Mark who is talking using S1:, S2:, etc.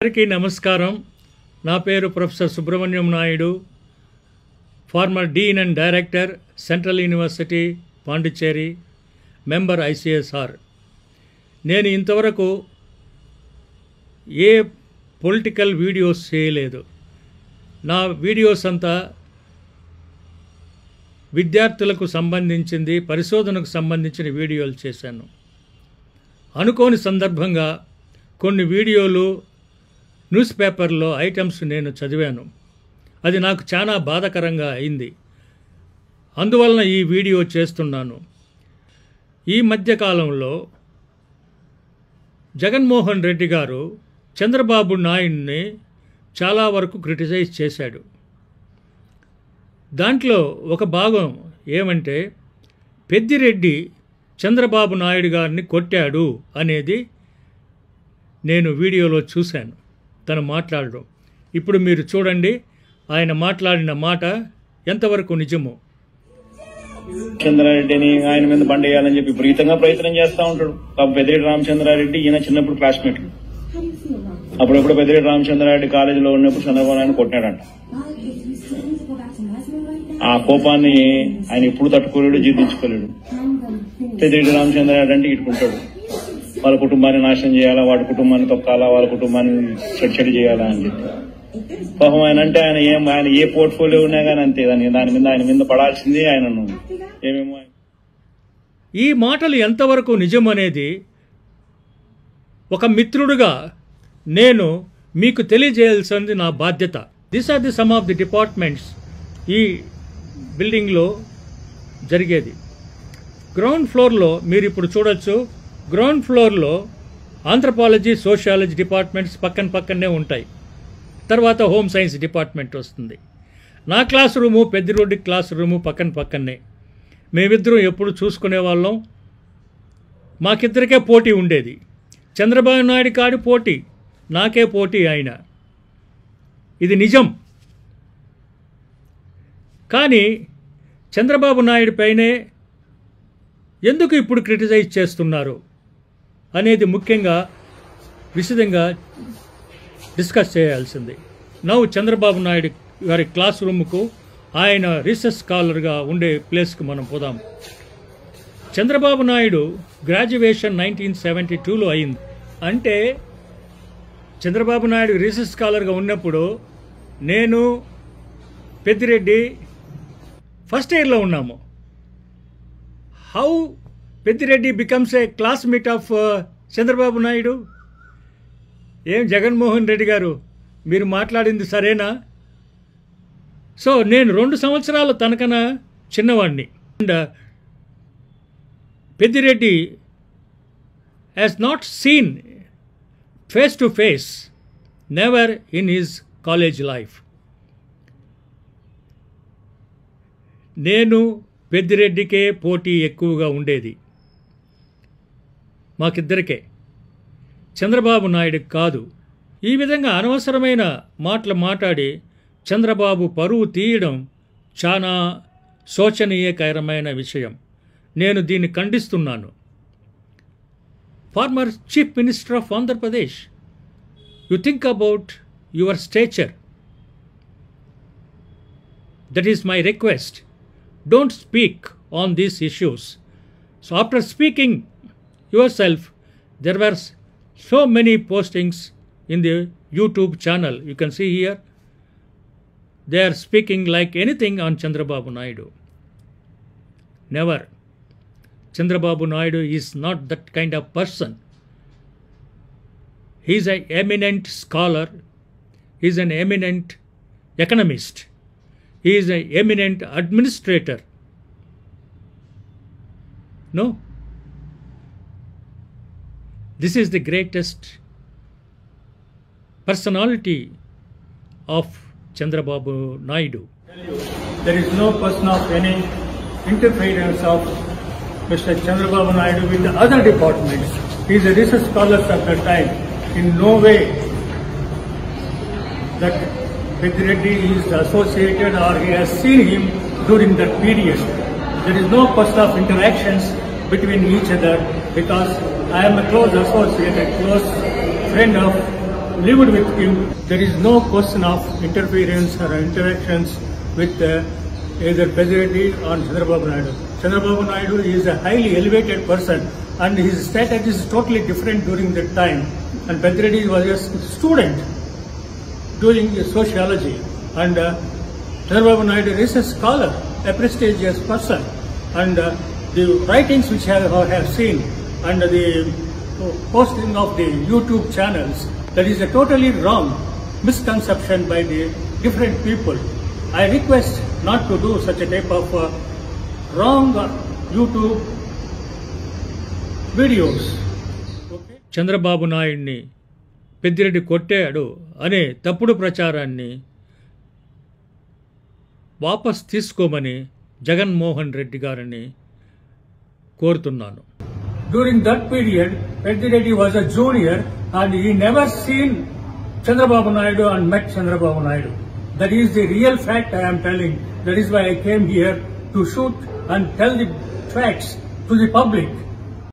S1: అందరికీ నమస్కారం. నా పేరు professor Subrahmanyam Naidu, farmer Deen and director, central university Pondicherry, member ICSR. నేను ఇంతవరకు ఏ పొలిటికల్ వీడియోస్ చేయలేదు. నా వీడియోస్ అంతా విద్యార్థులకు సంబంధించింది, పరిశోధనకు సంబంధించిన వీడియోలు చేశాను. అనుకోని సందర్భంగా కొన్ని వీడియోలు న్యూస్ పేపర్లో ఐటమ్స్ నేను చదివాను. అది నాకు చాలా బాధాకరంగా అయింది. అందువలన ఈ వీడియో చేస్తున్నాను. ఈ మధ్యకాలంలో జగన్మోహన్ రెడ్డి గారు చంద్రబాబు నాయుడిని చాలా వరకు క్రిటిసైజ్ చేశాడు. దాంట్లో ఒక భాగం ఏమంటే, పెద్దిరెడ్డి చంద్రబాబు నాయుడు గారిని కొట్టాడు అనేది నేను వీడియోలో చూశాను. తను మాట్లాడడం ఇప్పుడు మీరు చూడండి. ఆయన మాట్లాడిన మాట ఎంతవరకు నిజమో.
S2: చంద్రారెడ్డిని ఆయన మీద బండేయాలని చెప్పి విపరీతంగా ప్రయత్నం చేస్తూ ఉంటాడు. పెద్దిరెడ్డి రామచంద్రారెడ్డి ఈయన చిన్నప్పుడు క్లాస్మేట్లు. అప్పుడప్పుడు పెద్దిరెడ్డి రామచంద్రారెడ్డి కాలేజీలో ఉన్నప్పుడు చంద్రబాబు నాయుడు కొట్టినాడంట. ఆ కోపాన్ని ఆయన ఎప్పుడు తట్టుకోలేడు, జీర్ణించుకోలేడు. పెద్దిరెడ్డి రామచంద్రారెడ్డి అంటే ఇట్టుకుంటాడు, వాళ్ళ కుటుంబాన్ని నాశనం చేయాలా, వాడి కుటుంబాన్ని తొక్కాలా, వాళ్ళ కుటుంబాన్ని చెడు చేయాలా అని చెప్పి. పాపం ఆయన అంటే ఆయన ఏ పోర్ట్ఫోలియో ఉన్నా కానీ అంతే, ఆయన మీద పడాల్సింది ఆయనను ఏమేమో.
S1: ఈ మాటలు ఎంతవరకు నిజమనేది ఒక మిత్రుడుగా నేను మీకు తెలియజేయాల్సింది నా బాధ్యత. This are the some of the departments ఈ బిల్డింగ్లో జరిగేది. గ్రౌండ్ ఫ్లోర్లో మీరు ఇప్పుడు చూడొచ్చు. గ్రౌండ్ ఫ్లోర్లో ఆంథ్రపాలజీ, సోషియాలజీ డిపార్ట్మెంట్స్ పక్కనే ఉంటాయి. తర్వాత హోమ్ సైన్స్ డిపార్ట్మెంట్ వస్తుంది. నా class room, Peddireddy class room పక్కనే. మేమిద్దరం ఎప్పుడు చూసుకునే వాళ్ళం. మాకిద్దరికే పోటీ ఉండేది. చంద్రబాబు నాయుడు కాడి పోటీ, నాకే పోటీ ఆయన. ఇది నిజం. కానీ చంద్రబాబు నాయుడు పైనే ఎందుకు ఇప్పుడు క్రిటిసైజ్ చేస్తున్నారు అనేది ముఖ్యంగా విశదంగా డిస్కస్ చేయాల్సింది. నవ్వు చంద్రబాబు నాయుడు గారి క్లాస్ రూమ్కు, ఆయన రీసెర్చ్ స్కాలర్గా ఉండే ప్లేస్కి మనం పోదాం. చంద్రబాబు నాయుడు గ్రాడ్యుయేషన్ 1972లో అయింది. అంటే చంద్రబాబు నాయుడు రీసెర్చ్ స్కాలర్గా ఉన్నప్పుడు నేను పెద్దిరెడ్డి ఫస్ట్ ఇయర్లో ఉన్నాము. How Peddireddy becomes a classmate of Chandrababu Naidu? ఏం జగన్మోహన్ రెడ్డి గారు, మీరు మాట్లాడింది సరేనా? సో నేను 2 సంవత్సరాలు తనకన్నా చిన్నవాడిని. And Peddireddy has not seen face to face, never in his college life. నేను పెద్దిరెడ్డికే పోటీ ఎక్కువగా ఉండేది, మాకిద్దరికే, చంద్రబాబు నాయుడుకి కాదు. ఈ విధంగా అనవసరమైన మాటలు మాట్లాడి చంద్రబాబు పరువు తీయడం చాలా శోచనీయకరమైన విషయం. నేను దీన్ని ఖండిస్తున్నాను. Former chief minister of Andhra Pradesh, you think about your stature. That is my request. Don't speak on these issues. So after speaking yourself, there were so many postings in the YouTube channel. You can see here. They are speaking like anything on Chandrababu Naidu. Never. Chandrababu Naidu is not that kind of person. He is an eminent scholar. He is an eminent economist. He is an eminent administrator. No. This is the greatest personality of Chandrababu Naidu.
S3: There is no question of any interference of Mr. Chandrababu Naidu with the other departments. He is a research scholar at that time. In no way that Pedirreddy is associated or he has seen him during that period. There is no question of interactions between each other because I am a close associate, a close friend of lived with him. There is no question of interference or interactions with either Pediredi or Chandrababu Naidu. Chandrababu Naidu is a highly elevated person and his status is totally different during that time. And Pediredi was a student doing sociology, and Chandrababu Naidu is a scholar, a prestigious person, and the writings which I have seen and the posting of the YouTube channels, that is a totally wrong misconception by the different people. I request not to do such a type of wrong YouTube videos. Okay?
S1: Chandrababu నాయుడిని పెద్దిరెడ్డి కొట్టాడు అనే తప్పుడు ప్రచారాన్ని వాపస్ తీసుకోమని జగన్మోహన్ రెడ్డి గారిని కోరుతున్నాను.
S3: During that period, Pediredi was a junior and he never seen Chandrababu Naidu and met Chandrababu Naidu. That is the real fact I am telling. That is why I came here to shoot and tell the facts to the public.